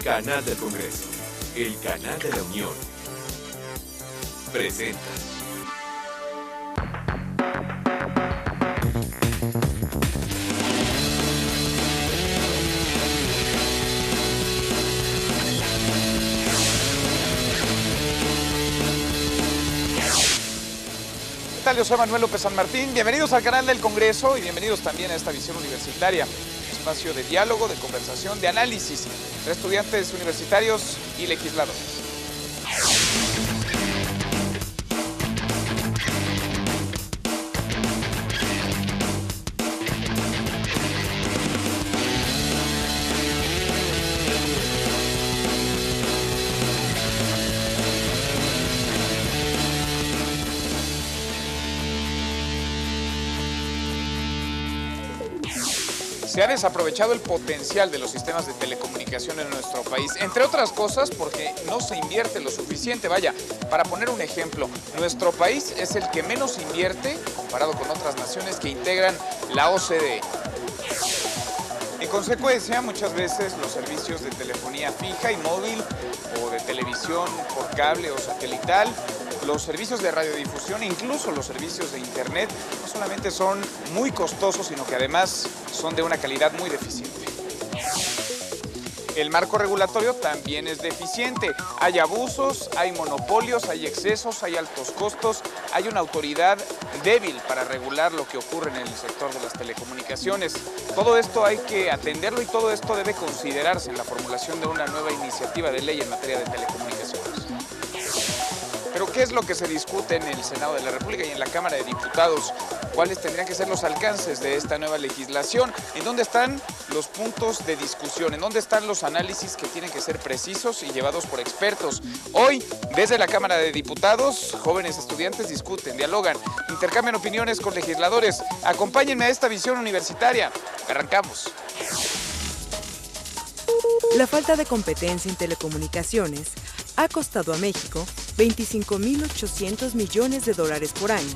Canal del Congreso, el canal de la Unión, presenta. ¿Qué tal? Yo soy Manuel López San Martín. Bienvenidos al canal del Congreso y bienvenidos también a esta visión universitaria. Espacio de diálogo, de conversación, de análisis entre estudiantes universitarios y legisladores. Se ha desaprovechado el potencial de los sistemas de telecomunicación en nuestro país, entre otras cosas porque no se invierte lo suficiente. Vaya, para poner un ejemplo, nuestro país es el que menos invierte comparado con otras naciones que integran la OCDE. En consecuencia, muchas veces los servicios de telefonía fija y móvil o de televisión por cable o satelital, los servicios de radiodifusión e incluso los servicios de internet no solamente son muy costosos, sino que además son de una calidad muy deficiente. El marco regulatorio también es deficiente. Hay abusos, hay monopolios, hay excesos, hay altos costos, hay una autoridad débil para regular lo que ocurre en el sector de las telecomunicaciones. Todo esto hay que atenderlo y todo esto debe considerarse en la formulación de una nueva iniciativa de ley en materia de telecomunicaciones. Pero ¿qué es lo que se discute en el Senado de la República y en la Cámara de Diputados? ¿Cuáles tendrían que ser los alcances de esta nueva legislación? ¿En dónde están los puntos de discusión? ¿En dónde están los análisis que tienen que ser precisos y llevados por expertos? Hoy, desde la Cámara de Diputados, jóvenes estudiantes discuten, dialogan, intercambian opiniones con legisladores. Acompáñenme a esta visión universitaria. Arrancamos. La falta de competencia en telecomunicaciones ha costado a México 25.800 millones de dólares por año.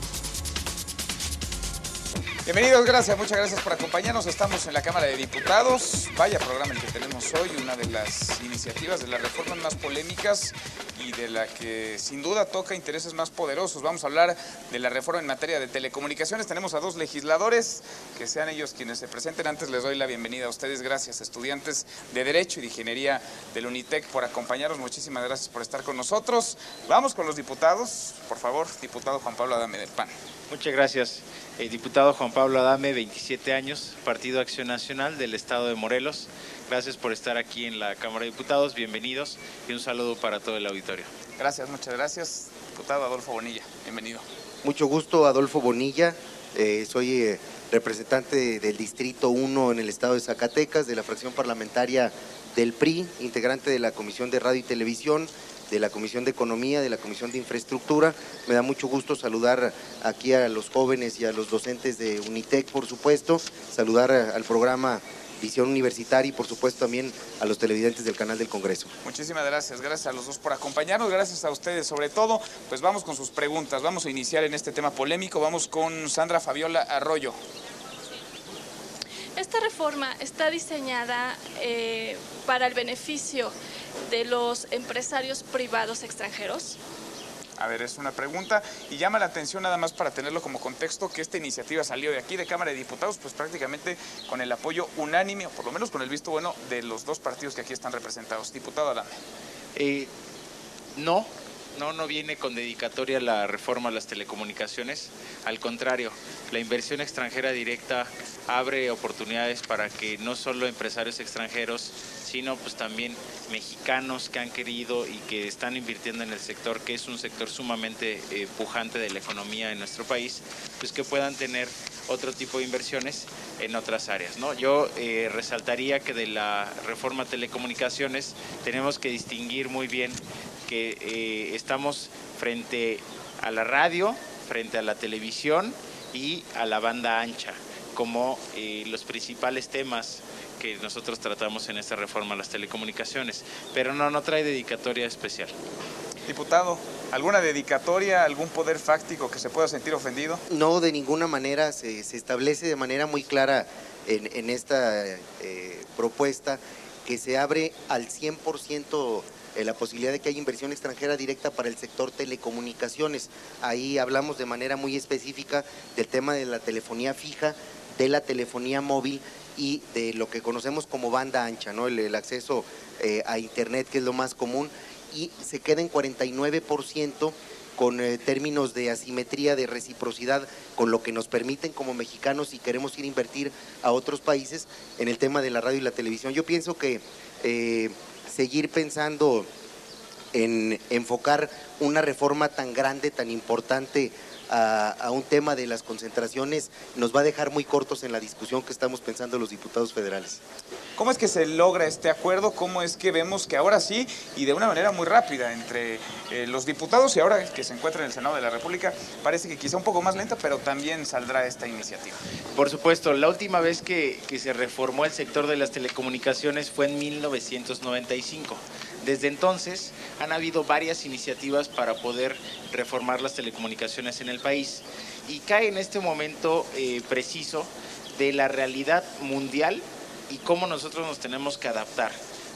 Bienvenidos, muchas gracias por acompañarnos. Estamos en la Cámara de Diputados. Vaya programa el que tenemos hoy, una de las iniciativas de las reformas más polémicas y de la que sin duda toca intereses más poderosos. Vamos a hablar de la reforma en materia de telecomunicaciones. Tenemos a dos legisladores, que sean ellos quienes se presenten. Antes les doy la bienvenida a ustedes. Gracias, estudiantes de Derecho y de Ingeniería del UNITEC, por acompañarnos. Muchísimas gracias por estar con nosotros. Vamos con los diputados. Por favor, diputado Juan Pablo Adame del PAN. Muchas gracias. Diputado Juan Pablo Adame, 27 años, Partido Acción Nacional del Estado de Morelos. Gracias por estar aquí en la Cámara de Diputados, bienvenidos y un saludo para todo el auditorio. Gracias, muchas gracias. Diputado Adolfo Bonilla, bienvenido. Mucho gusto, Adolfo Bonilla. Soy representante del Distrito 1 en el estado de Zacatecas, de la fracción parlamentaria del PRI, integrante de la Comisión de Radio y Televisión, de la Comisión de Economía, de la Comisión de Infraestructura. Me da mucho gusto saludar aquí a los jóvenes y a los docentes de UNITEC, por supuesto, saludar al programa Visión Universitaria y por supuesto también a los televidentes del canal del Congreso. Muchísimas gracias, gracias a los dos por acompañarnos, gracias a ustedes sobre todo. Pues vamos con sus preguntas, vamos a iniciar en este tema polémico, vamos con Sandra Fabiola Arroyo. Esta reforma está diseñada para el beneficio de los empresarios privados extranjeros. A ver, es una pregunta y llama la atención nada más para tenerlo como contexto que esta iniciativa salió de aquí, de Cámara de Diputados, pues prácticamente con el apoyo unánime, o por lo menos con el visto bueno de los dos partidos que aquí están representados. Diputado Adame. No viene con dedicatoria la reforma a las telecomunicaciones. Al contrario, la inversión extranjera directa abre oportunidades para que no solo empresarios extranjeros, sino pues también mexicanos que han querido y que están invirtiendo en el sector, que es un sector sumamente pujante de la economía en nuestro país, pues que puedan tener otro tipo de inversiones en otras áreas, ¿no? Yo resaltaría que de la reforma a telecomunicaciones tenemos que distinguir muy bien que estamos frente a la radio, frente a la televisión y a la banda ancha, como los principales temas que nosotros tratamos en esta reforma a las telecomunicaciones, pero no trae dedicatoria especial. Diputado, ¿alguna dedicatoria, algún poder fáctico que se pueda sentir ofendido? No, de ninguna manera. Se establece de manera muy clara en esta propuesta que se abre al 100% la posibilidad de que haya inversión extranjera directa para el sector telecomunicaciones. Ahí hablamos de manera muy específica del tema de la telefonía fija, de la telefonía móvil y de lo que conocemos como banda ancha, ¿no? El acceso a internet, que es lo más común, y se queda en 49% con términos de asimetría, de reciprocidad, con lo que nos permiten como mexicanos si queremos ir a invertir a otros países en el tema de la radio y la televisión. Yo pienso que seguir pensando en enfocar una reforma tan grande, tan importante a un tema de las concentraciones nos va a dejar muy cortos en la discusión que estamos pensando los diputados federales. ¿Cómo es que se logra este acuerdo? ¿Cómo es que vemos que ahora sí, y de una manera muy rápida, entre los diputados y ahora que se encuentra en el Senado de la República, parece que quizá un poco más lenta, pero también saldrá esta iniciativa? Por supuesto, la última vez que se reformó el sector de las telecomunicaciones fue en 1995. Desde entonces han habido varias iniciativas para poder reformar las telecomunicaciones en el país y cae en este momento preciso de la realidad mundial y cómo nosotros nos tenemos que adaptar,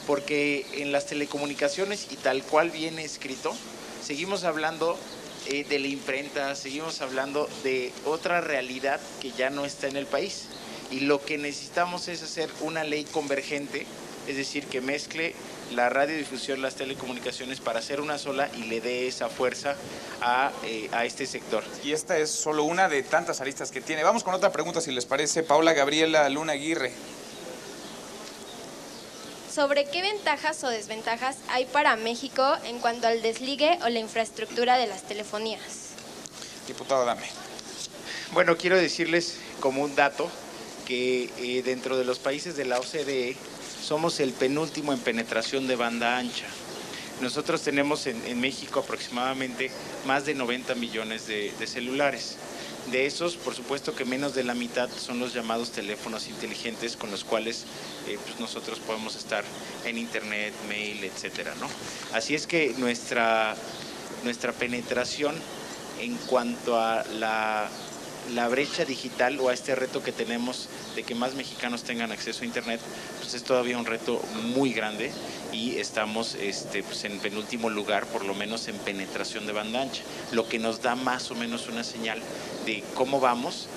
porque en las telecomunicaciones, y tal cual viene escrito, seguimos hablando de la imprenta, seguimos hablando de otra realidad que ya no está en el país, y lo que necesitamos es hacer una ley convergente, es decir, que mezcle la radiodifusión, las telecomunicaciones para hacer una sola y le dé esa fuerza a este sector. Y esta es solo una de tantas aristas que tiene. Vamos con otra pregunta, si les parece. Paola Gabriela Luna Aguirre. ¿Sobre qué ventajas o desventajas hay para México en cuanto al desligue o la infraestructura de las telefonías? Diputado Adame. Bueno, quiero decirles como un dato que dentro de los países de la OCDE somos el penúltimo en penetración de banda ancha. Nosotros tenemos en México aproximadamente más de 90 millones de celulares. De esos, por supuesto que menos de la mitad son los llamados teléfonos inteligentes con los cuales pues nosotros podemos estar en internet, mail, etcétera, ¿no? Así es que nuestra penetración en cuanto a la brecha digital o a este reto que tenemos de que más mexicanos tengan acceso a internet, pues es todavía un reto muy grande y estamos pues en penúltimo lugar, por lo menos en penetración de banda ancha, lo que nos da más o menos una señal de cómo vamos,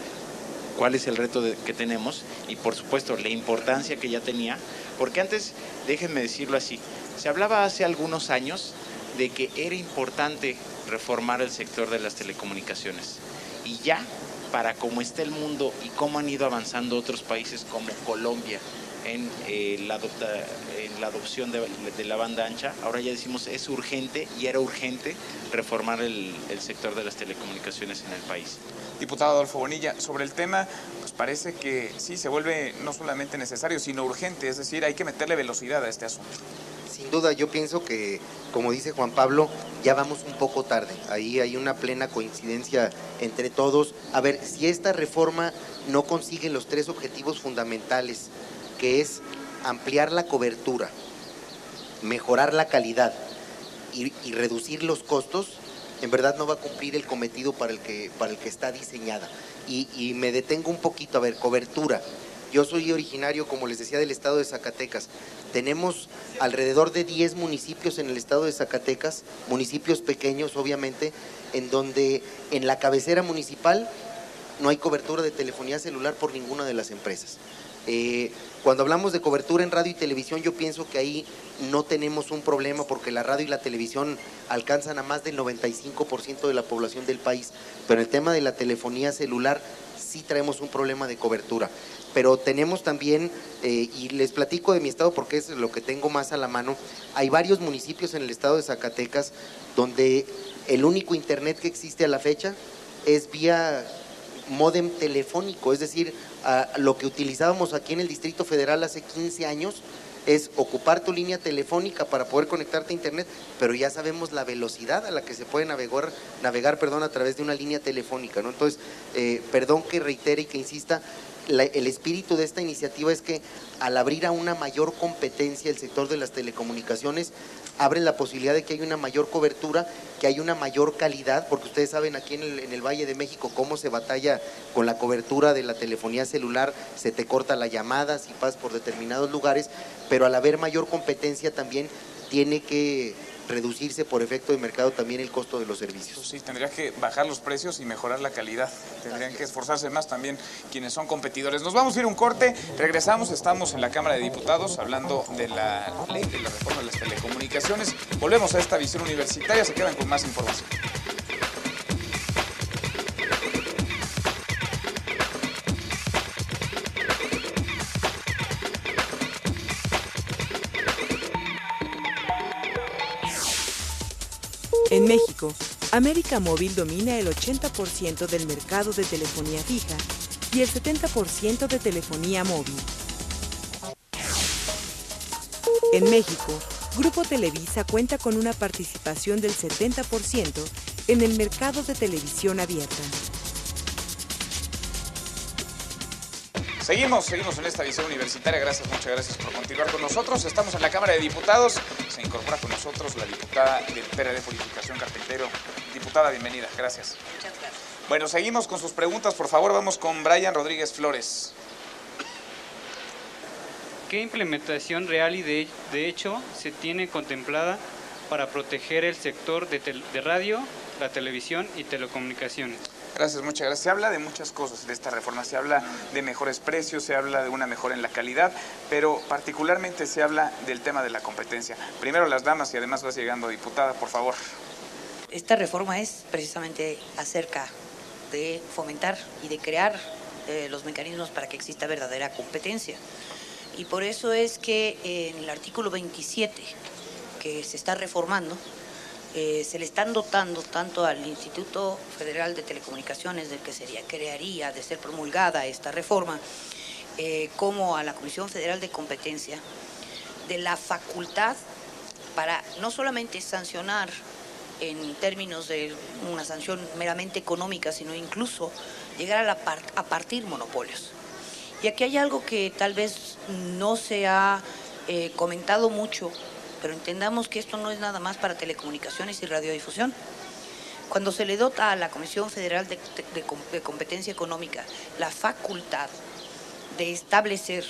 cuál es el reto que tenemos y por supuesto la importancia que ya tenía, porque antes, déjenme decirlo así, se hablaba hace algunos años de que era importante reformar el sector de las telecomunicaciones y ya para cómo está el mundo y cómo han ido avanzando otros países como Colombia en la adopción de la banda ancha, ahora ya decimos es urgente y era urgente reformar el sector de las telecomunicaciones en el país. Diputado Adolfo Bonilla, sobre el tema, pues parece que sí se vuelve no solamente necesario, sino urgente, es decir, hay que meterle velocidad a este asunto. Sin duda, yo pienso que, como dice Juan Pablo, ya vamos un poco tarde. Ahí hay una plena coincidencia entre todos. A ver, si esta reforma no consigue los tres objetivos fundamentales, que es ampliar la cobertura, mejorar la calidad y reducir los costos, en verdad no va a cumplir el cometido para el que está diseñada. Y me detengo un poquito, a ver, cobertura. Yo soy originario, como les decía, del estado de Zacatecas. Tenemos alrededor de 10 municipios en el estado de Zacatecas, municipios pequeños obviamente, en donde en la cabecera municipal no hay cobertura de telefonía celular por ninguna de las empresas. Cuando hablamos de cobertura en radio y televisión, yo pienso que ahí no tenemos un problema porque la radio y la televisión alcanzan a más del 95% de la población del país, pero en el tema de la telefonía celular sí traemos un problema de cobertura. Pero tenemos también, y les platico de mi estado porque es lo que tengo más a la mano, hay varios municipios en el estado de Zacatecas donde el único internet que existe a la fecha es vía módem telefónico, es decir, lo que utilizábamos aquí en el Distrito Federal hace 15 años es ocupar tu línea telefónica para poder conectarte a internet, pero ya sabemos la velocidad a la que se puede navegar a través de una línea telefónica, ¿no? Entonces, perdón que reitere y que insista, el espíritu de esta iniciativa es que al abrir a una mayor competencia el sector de las telecomunicaciones, abren la posibilidad de que haya una mayor cobertura, que haya una mayor calidad, porque ustedes saben aquí en el Valle de México cómo se batalla con la cobertura de la telefonía celular, se te corta la llamada si pasas por determinados lugares, pero al haber mayor competencia también tiene que reducirse por efecto de mercado también el costo de los servicios. Sí, tendría que bajar los precios y mejorar la calidad. Tendrían que esforzarse más también quienes son competidores. Nos vamos a ir a un corte, regresamos, estamos en la Cámara de Diputados hablando de la ley de la reforma de las telecomunicaciones. Volvemos a esta visión universitaria, se quedan con más información. En México, América Móvil domina el 80% del mercado de telefonía fija y el 70% de telefonía móvil. En México, Grupo Televisa cuenta con una participación del 70% en el mercado de televisión abierta. Seguimos en esta visión universitaria. Muchas gracias por continuar con nosotros. Estamos en la Cámara de Diputados. Se incorpora con nosotros la diputada del PRD Purificación Carpintero. Diputada, bienvenida. Gracias. Muchas gracias. Bueno, seguimos con sus preguntas. Por favor, vamos con Brian Rodríguez Flores. ¿Qué implementación real y de hecho se tiene contemplada para proteger el sector de radio, la televisión y telecomunicaciones? Gracias, muchas gracias. Se habla de muchas cosas de esta reforma, se habla de mejores precios, se habla de una mejora en la calidad, pero particularmente se habla del tema de la competencia. Primero las damas y además vas llegando, diputada, por favor. Esta reforma es precisamente acerca de fomentar y de crear los mecanismos para que exista verdadera competencia. Y por eso es que en el artículo 27, que se está reformando, se le están dotando tanto al Instituto Federal de Telecomunicaciones, del que crearía de ser promulgada esta reforma, como a la Comisión Federal de Competencia, de la facultad para no solamente sancionar en términos de una sanción meramente económica, sino incluso llegar a partir monopolios. Y aquí hay algo que tal vez no se ha comentado mucho, pero entendamos que esto no es nada más para telecomunicaciones y radiodifusión. Cuando se le dota a la Comisión Federal de Competencia Económica la facultad de establecer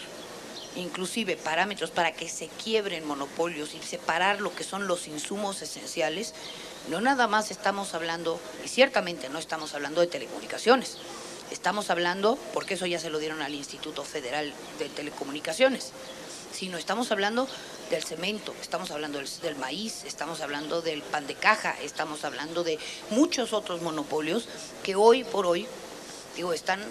inclusive parámetros para que se quiebren monopolios y separar lo que son los insumos esenciales, no nada más estamos hablando, y ciertamente no estamos hablando de telecomunicaciones, estamos hablando, porque eso ya se lo dieron al Instituto Federal de Telecomunicaciones, sino estamos hablando del cemento, estamos hablando del maíz, estamos hablando del pan de caja, estamos hablando de muchos otros monopolios que hoy por hoy, están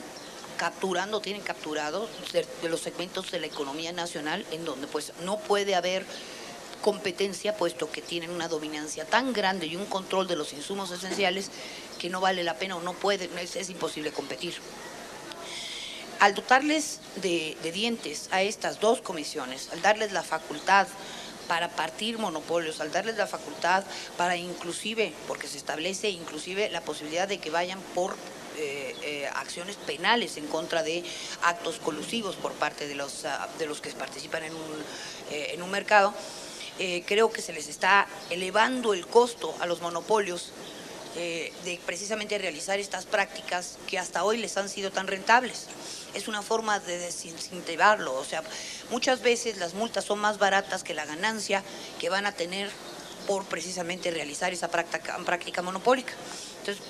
tienen capturado de los segmentos de la economía nacional, en donde pues no puede haber competencia, puesto que tienen una dominancia tan grande y un control de los insumos esenciales que no vale la pena o no puede, es imposible competir. Al dotarles de dientes a estas dos comisiones, al darles la facultad para partir monopolios, al darles la facultad para inclusive, porque se establece inclusive la posibilidad de que vayan por acciones penales en contra de actos colusivos por parte de los que participan en un mercado, creo que se les está elevando el costo a los monopolios de precisamente realizar estas prácticas que hasta hoy les han sido tan rentables. Es una forma de desincentivarlo, o sea, muchas veces las multas son más baratas que la ganancia que van a tener por precisamente realizar esa práctica monopólica. Entonces,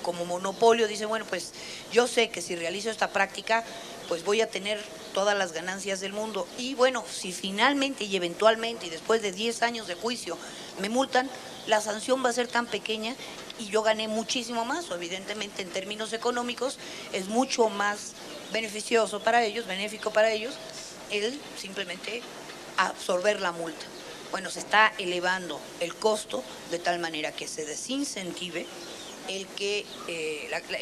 como monopolio dicen, bueno, pues yo sé que si realizo esta práctica, pues voy a tener todas las ganancias del mundo. Y bueno, si finalmente y eventualmente y después de 10 años de juicio me multan, la sanción va a ser tan pequeña y yo gané muchísimo más, o evidentemente en términos económicos es mucho más beneficioso para ellos, benéfico para ellos, el simplemente absorber la multa. Bueno, se está elevando el costo de tal manera que se desincentive el que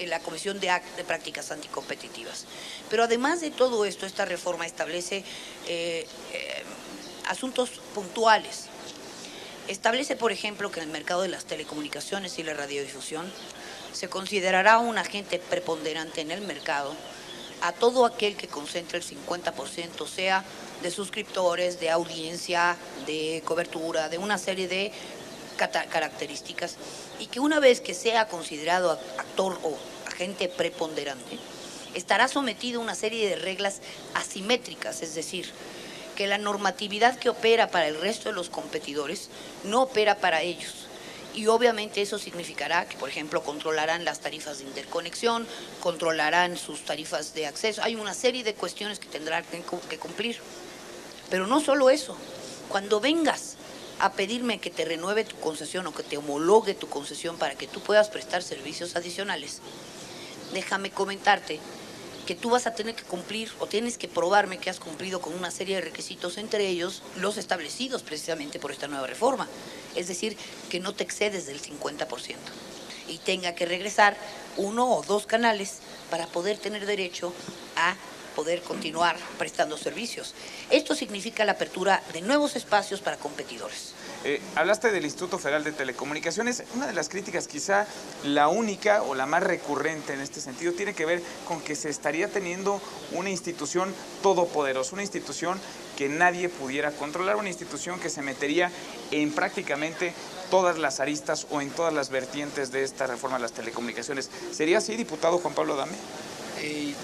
la Comisión de Prácticas Anticompetitivas. Pero además de todo esto, esta reforma establece asuntos puntuales. Establece, por ejemplo, que en el mercado de las telecomunicaciones y la radiodifusión se considerará un agente preponderante en el mercado a todo aquel que concentre el 50%, sea de suscriptores, de audiencia, de cobertura, de una serie de características, y que una vez que sea considerado actor o agente preponderante, estará sometido a una serie de reglas asimétricas, es decir, que la normatividad que opera para el resto de los competidores no opera para ellos. Y obviamente eso significará que, por ejemplo, controlarán las tarifas de interconexión, controlarán sus tarifas de acceso. Hay una serie de cuestiones que tendrán que cumplir. Pero no solo eso. Cuando vengas a pedirme que te renueve tu concesión o que te homologue tu concesión para que tú puedas prestar servicios adicionales, déjame comentarte que tú vas a tener que cumplir o tienes que probarme que has cumplido con una serie de requisitos, entre ellos los establecidos precisamente por esta nueva reforma. Es decir, que no te excedes del 50% y tenga que regresar 1 o 2 canales para poder tener derecho a poder continuar prestando servicios. Esto significa la apertura de nuevos espacios para competidores. Hablaste del Instituto Federal de Telecomunicaciones. Una de las críticas, quizá la única o la más recurrente en este sentido, tiene que ver con que se estaría teniendo una institución todopoderosa, una institución que nadie pudiera controlar, una institución que se metería en prácticamente todas las aristas o en todas las vertientes de esta reforma de las telecomunicaciones. ¿Sería así, diputado Juan Pablo Adame?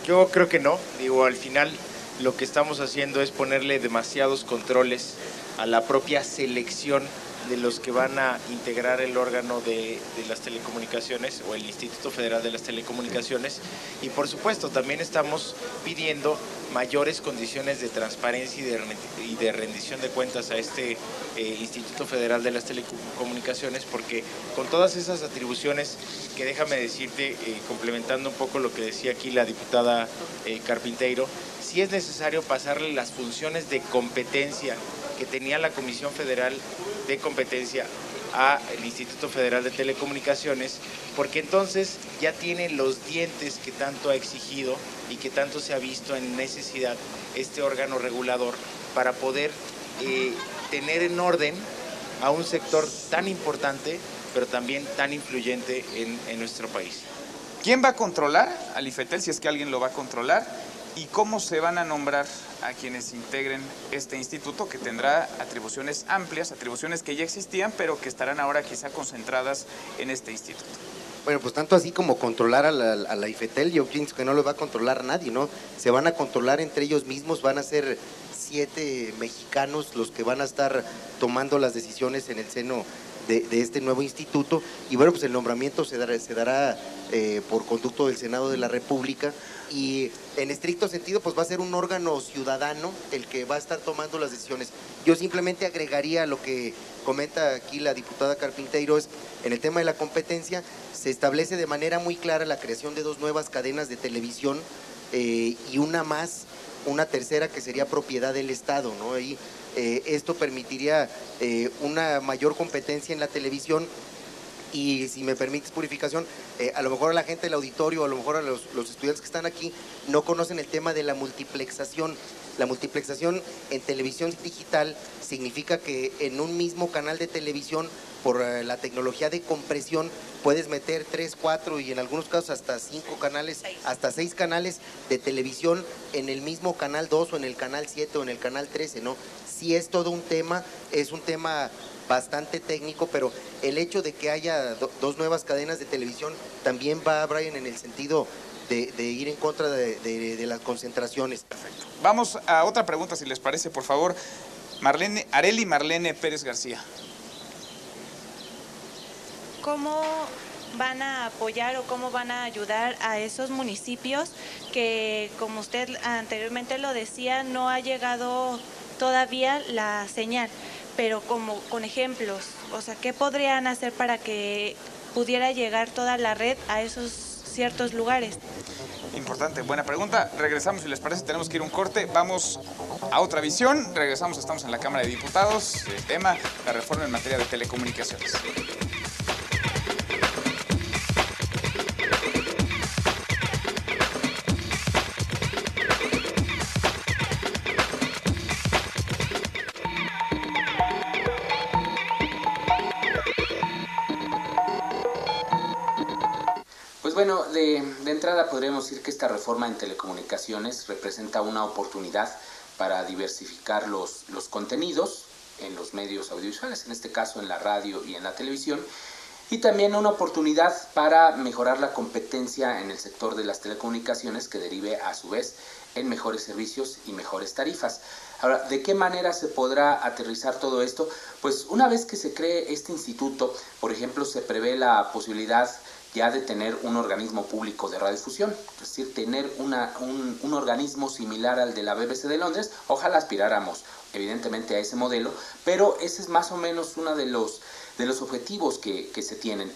Yo creo que no. Digo, al final lo que estamos haciendo es ponerle demasiados controles a la propia selección de los que van a integrar el órgano de las telecomunicaciones o el Instituto Federal de las Telecomunicaciones, y por supuesto también estamos pidiendo mayores condiciones de transparencia y de rendición de cuentas a este Instituto Federal de las Telecomunicaciones, porque con todas esas atribuciones que, déjame decirte, complementando un poco lo que decía aquí la diputada Carpinteiro, sí es necesario pasarle las funciones de competencia que tenía la Comisión Federal de Competencia al Instituto Federal de Telecomunicaciones, porque entonces ya tiene los dientes que tanto ha exigido y que tanto se ha visto en necesidad este órgano regulador para poder tener en orden a un sector tan importante, pero también tan influyente en nuestro país. ¿Quién va a controlar al IFETEL, si es que alguien lo va a controlar? ¿Y cómo se van a nombrar a quienes integren este instituto, que tendrá atribuciones amplias, atribuciones que ya existían, pero que estarán ahora quizá concentradas en este instituto? Bueno, pues tanto así como controlar a la IFETEL, yo pienso que no lo va a controlar nadie, ¿no? Se van a controlar entre ellos mismos, van a ser 7 mexicanos los que van a estar tomando las decisiones en el seno de este nuevo instituto, y bueno, pues el nombramiento se dará por conducto del Senado de la República, y en estricto sentido pues va a ser un órgano ciudadano el que va a estar tomando las decisiones. Yo simplemente agregaría lo que comenta aquí la diputada Carpinteiro, es en el tema de la competencia se establece de manera muy clara la creación de 2 nuevas cadenas de televisión y una tercera que sería propiedad del Estado, ¿no? Ahí esto permitiría una mayor competencia en la televisión. Y si me permites, Purificación, a lo mejor a la gente del auditorio, a lo mejor a los estudiantes que están aquí, no conocen el tema de la multiplexación. La multiplexación en televisión digital significa que en un mismo canal de televisión, por la tecnología de compresión, puedes meter 3, 4 y en algunos casos hasta 5 canales, hasta 6 canales de televisión en el mismo canal 2 o en el canal 7 o en el canal 13, ¿no? Sí es todo un tema, es un tema bastante técnico, pero el hecho de que haya 2 nuevas cadenas de televisión también va, Brian, en el sentido de ir en contra de las concentraciones. Perfecto. Vamos a otra pregunta, si les parece, por favor. Arely Marlene Pérez García. ¿Cómo van a apoyar o cómo van a ayudar a esos municipios que, como usted anteriormente lo decía, no ha llegado todavía la señal? Pero como con ejemplos, o sea, ¿qué podrían hacer para que pudiera llegar toda la red a esos ciertos lugares? Importante, buena pregunta. Regresamos, si les parece, tenemos que ir a un corte. Vamos a otra visión. Regresamos, estamos en la Cámara de Diputados. El tema, la reforma en materia de telecomunicaciones. bueno, de entrada podríamos decir que esta reforma en telecomunicaciones representa una oportunidad para diversificar los contenidos en los medios audiovisuales, en este caso en la radio y en la televisión, y también una oportunidad para mejorar la competencia en el sector de las telecomunicaciones, que derive a su vez en mejores servicios y mejores tarifas. Ahora, ¿de qué manera se podrá aterrizar todo esto? Pues una vez que se cree este instituto, por ejemplo, se prevé la posibilidad ya de tener un organismo público de radiodifusión, es decir, tener un organismo similar al de la BBC de Londres. Ojalá aspiráramos evidentemente a ese modelo, pero ese es más o menos uno de los objetivos que se tienen.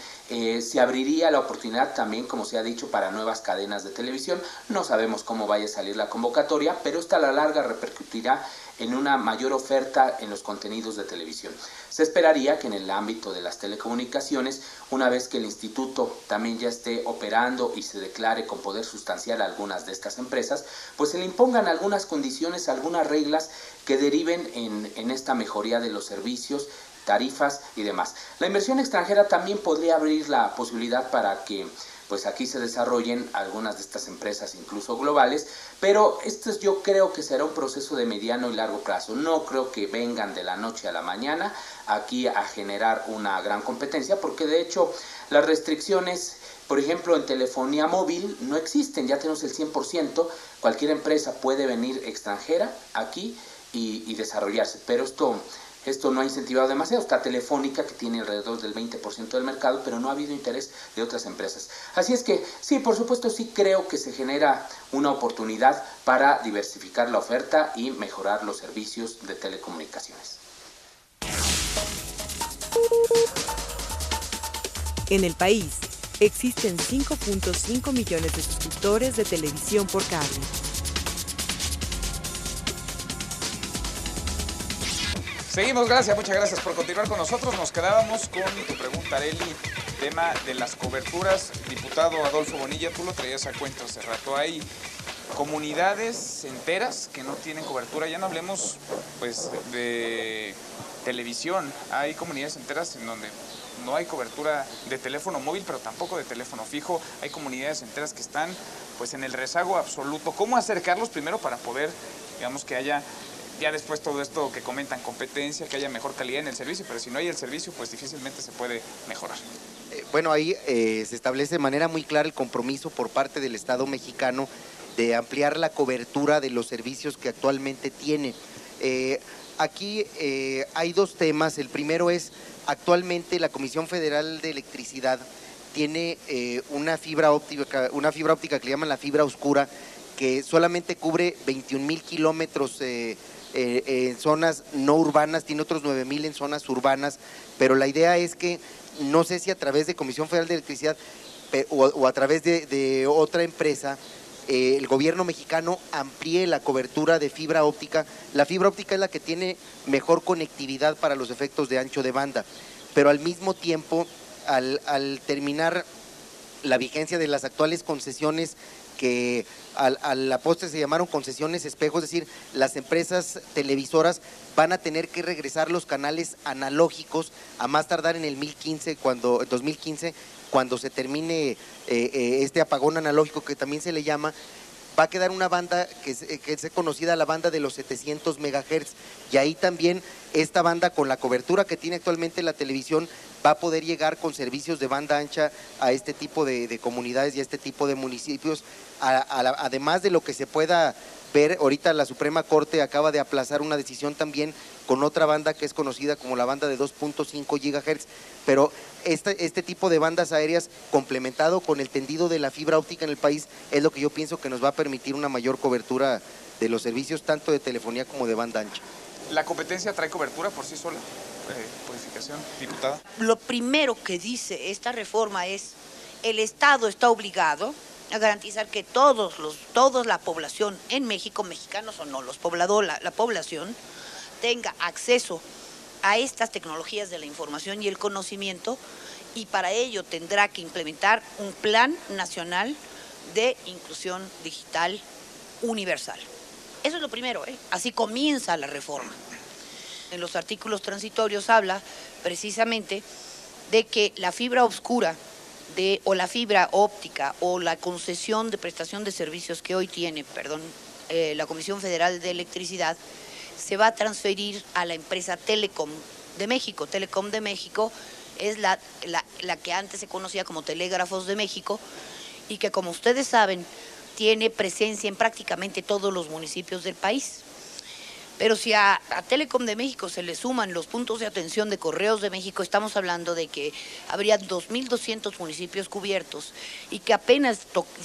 Se abriría la oportunidad también, como se ha dicho, para nuevas cadenas de televisión. No sabemos cómo vaya a salir la convocatoria, pero esta a la larga repercutirá en una mayor oferta en los contenidos de televisión. Se esperaría que en el ámbito de las telecomunicaciones, una vez que el instituto también ya esté operando y se declare con poder sustancial a algunas de estas empresas, pues se le impongan algunas condiciones, algunas reglas que deriven en esta mejoría de los servicios, tarifas y demás. La inversión extranjera también podría abrir la posibilidad para que pues aquí se desarrollen algunas de estas empresas, incluso globales, pero esto yo creo que será un proceso de mediano y largo plazo. No creo que vengan de la noche a la mañana aquí a generar una gran competencia, porque de hecho las restricciones, por ejemplo, en telefonía móvil no existen, ya tenemos el 100%, cualquier empresa puede venir extranjera aquí y desarrollarse, pero esto no ha incentivado demasiado. Está Telefónica, que tiene alrededor del 20% del mercado, pero no ha habido interés de otras empresas. Así es que sí, por supuesto, sí creo que se genera una oportunidad para diversificar la oferta y mejorar los servicios de telecomunicaciones. En el país existen 5.5 millones de suscriptores de televisión por cable. Seguimos, muchas gracias por continuar con nosotros. Nos quedábamos con tu pregunta, Arely, tema de las coberturas. Diputado Adolfo Bonilla, tú lo traías a cuenta hace rato. Hay comunidades enteras que no tienen cobertura. Ya no hablemos pues de televisión. Hay comunidades enteras en donde no hay cobertura de teléfono móvil, pero tampoco de teléfono fijo. Hay comunidades enteras que están pues en el rezago absoluto. ¿Cómo acercarlos primero para poder, digamos, que haya ya después todo esto que comentan, competencia, que haya mejor calidad en el servicio? Pero si no hay el servicio, pues difícilmente se puede mejorar. Bueno, ahí se establece de manera muy clara el compromiso por parte del Estado mexicano de ampliar la cobertura de los servicios que actualmente tiene. Aquí hay dos temas. El primero es, actualmente la Comisión Federal de Electricidad tiene una fibra óptica que le llaman la fibra oscura, que solamente cubre 21,000 kilómetros en zonas no urbanas, tiene otros 9,000 en zonas urbanas, pero la idea es que, no sé si a través de Comisión Federal de Electricidad o a través de otra empresa, el gobierno mexicano amplíe la cobertura de fibra óptica. La fibra óptica es la que tiene mejor conectividad para los efectos de ancho de banda, pero al mismo tiempo, al terminar la vigencia de las actuales concesiones, que a la postre se llamaron concesiones espejo, es decir, las empresas televisoras van a tener que regresar los canales analógicos a más tardar en el 2015, cuando se termine este apagón analógico, que también se le llama. Va a quedar una banda que es conocida, la banda de los 700 megahertz, y ahí también esta banda, con la cobertura que tiene actualmente la televisión, va a poder llegar con servicios de banda ancha a este tipo de comunidades y a este tipo de municipios, además de lo que se pueda ver. Ahorita la Suprema Corte acaba de aplazar una decisión también con otra banda que es conocida como la banda de 2.5 gigahertz, pero este tipo de bandas aéreas, complementado con el tendido de la fibra óptica en el país, es lo que yo pienso que nos va a permitir una mayor cobertura de los servicios, tanto de telefonía como de banda ancha. ¿La competencia trae cobertura por sí sola? Purificación, diputada. Lo primero que dice esta reforma es: el Estado está obligado a garantizar que toda la población en México, mexicanos o no, los pobladores, la población, tenga acceso a estas tecnologías de la información y el conocimiento, y para ello tendrá que implementar un plan nacional de inclusión digital universal. Eso es lo primero, así comienza la reforma. En los artículos transitorios habla precisamente de que la fibra oscura o la fibra óptica o la concesión de prestación de servicios que hoy tiene, la Comisión Federal de Electricidad, se va a transferir a la empresa Telecom de México. Telecom de México es la que antes se conocía como Telégrafos de México y que, como ustedes saben, tiene presencia en prácticamente todos los municipios del país. Pero si a Telecom de México se le suman los puntos de atención de Correos de México, estamos hablando de que habría 2.200 municipios cubiertos y que apenas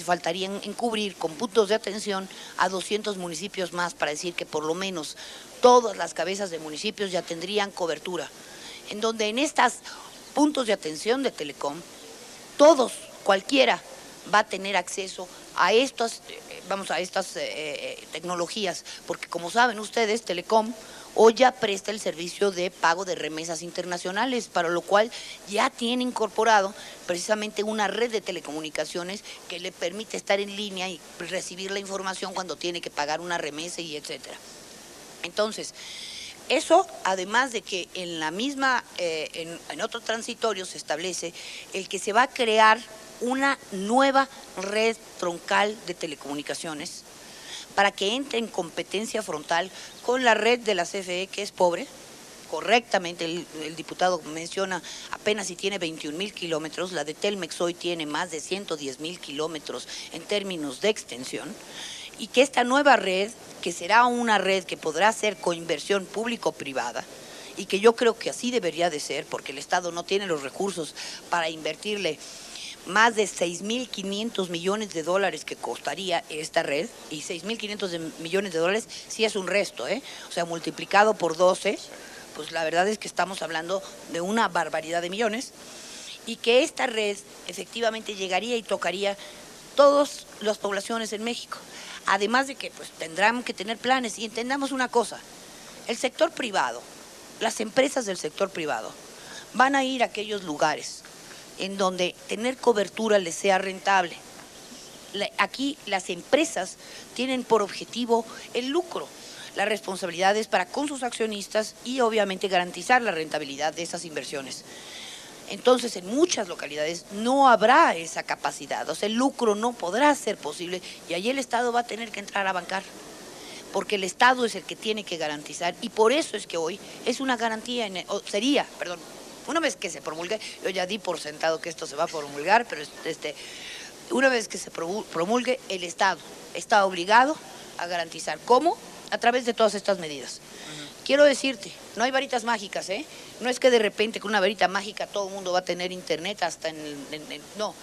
faltarían en cubrir con puntos de atención a 200 municipios más, para decir que por lo menos todas las cabezas de municipios ya tendrían cobertura. En donde en estos puntos de atención de Telecom, cualquiera va a tener acceso a estas tecnologías, porque como saben ustedes, Telecom hoy ya presta el servicio de pago de remesas internacionales, para lo cual ya tiene incorporado precisamente una red de telecomunicaciones que le permite estar en línea y recibir la información cuando tiene que pagar una remesa y etcétera. Entonces, eso, además de que en la misma, en otro transitorio se establece el que se va a crear una nueva red troncal de telecomunicaciones para que entre en competencia frontal con la red de la CFE, que es pobre. Correctamente, el diputado menciona apenas si tiene 21,000 kilómetros, la de Telmex hoy tiene más de 110,000 kilómetros en términos de extensión, y que esta nueva red, que será una red que podrá ser coinversión público-privada, y que yo creo que así debería de ser, porque el Estado no tiene los recursos para invertirle más de 6.500 millones de dólares que costaría esta red, y 6.500 millones de dólares sí es un resto, o sea, multiplicado por 12, pues la verdad es que estamos hablando de una barbaridad de millones, y que esta red efectivamente llegaría y tocaría todas las poblaciones en México. Además de que pues tendrán que tener planes, y entendamos una cosa, el sector privado, las empresas del sector privado van a ir a aquellos lugares en donde tener cobertura les sea rentable. Aquí las empresas tienen por objetivo el lucro. La responsabilidad es para con sus accionistas y obviamente garantizar la rentabilidad de esas inversiones. Entonces, en muchas localidades no habrá esa capacidad, o sea, el lucro no podrá ser posible, y allí el Estado va a tener que entrar a bancar, porque el Estado es el que tiene que garantizar, y por eso es que hoy es una garantía, una vez que se promulgue, yo ya di por sentado que esto se va a promulgar, pero una vez que se promulgue, el Estado está obligado a garantizar. ¿Cómo? A través de todas estas medidas. Quiero decirte, no hay varitas mágicas, no es que de repente con una varita mágica todo el mundo va a tener internet hasta no,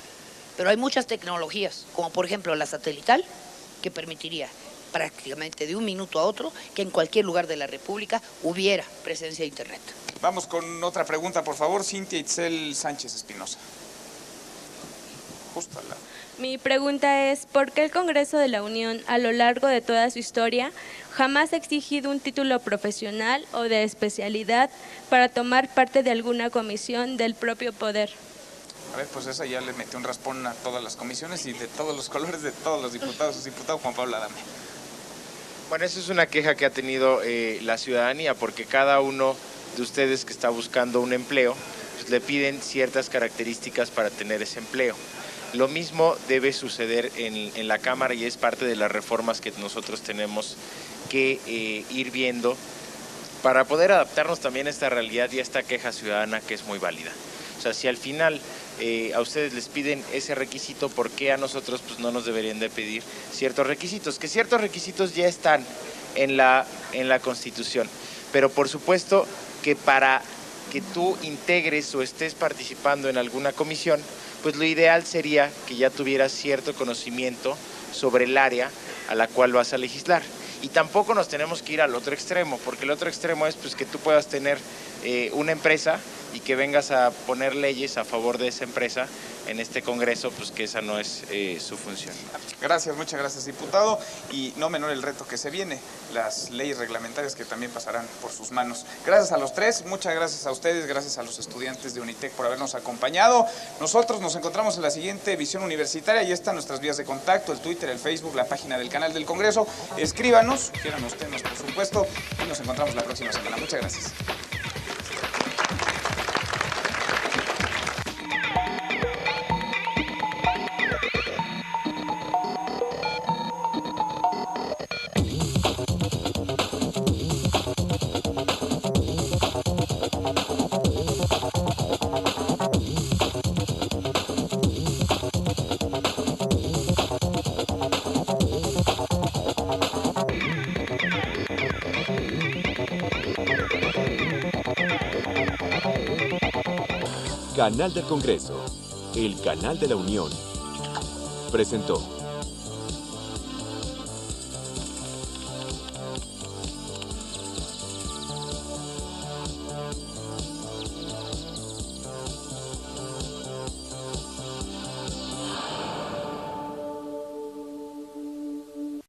pero hay muchas tecnologías, como por ejemplo la satelital, que permitiría prácticamente de un minuto a otro que en cualquier lugar de la República hubiera presencia de internet. Vamos con otra pregunta, por favor, Cintia Itzel Sánchez Espinosa. Justo al lado. Mi pregunta es, ¿por qué el Congreso de la Unión, a lo largo de toda su historia, jamás ha exigido un título profesional o de especialidad para tomar parte de alguna comisión del propio poder? A ver, pues esa ya le metió un raspón a todas las comisiones y de todos los colores de todos los diputados. Diputado Juan Pablo Adame. Bueno, esa es una queja que ha tenido la ciudadanía, porque cada uno de ustedes que está buscando un empleo, pues le piden ciertas características para tener ese empleo. Lo mismo debe suceder en la Cámara, y es parte de las reformas que nosotros tenemos que ir viendo para poder adaptarnos también a esta realidad y a esta queja ciudadana, que es muy válida. O sea, si al final a ustedes les piden ese requisito, ¿por qué a nosotros pues no nos deberían de pedir ciertos requisitos? Que ciertos requisitos ya están en la Constitución, pero por supuesto que para que tú integres o estés participando en alguna comisión, pues lo ideal sería que ya tuvieras cierto conocimiento sobre el área a la cual vas a legislar. Y tampoco nos tenemos que ir al otro extremo, porque el otro extremo es pues que tú puedas tener una empresa y que vengas a poner leyes a favor de esa empresa en este Congreso, pues que esa no es su función. Gracias, muchas gracias, diputado. Y no menor el reto que se viene, las leyes reglamentarias que también pasarán por sus manos. Gracias a los tres, muchas gracias a ustedes, gracias a los estudiantes de Unitec por habernos acompañado. Nosotros nos encontramos en la siguiente Visión Universitaria, y están nuestras vías de contacto, el Twitter, el Facebook, la página del canal del Congreso. Escríbanos, sugieran los temas, por supuesto, y nos encontramos la próxima semana. Muchas gracias. Canal del Congreso, el canal de la Unión, presentó.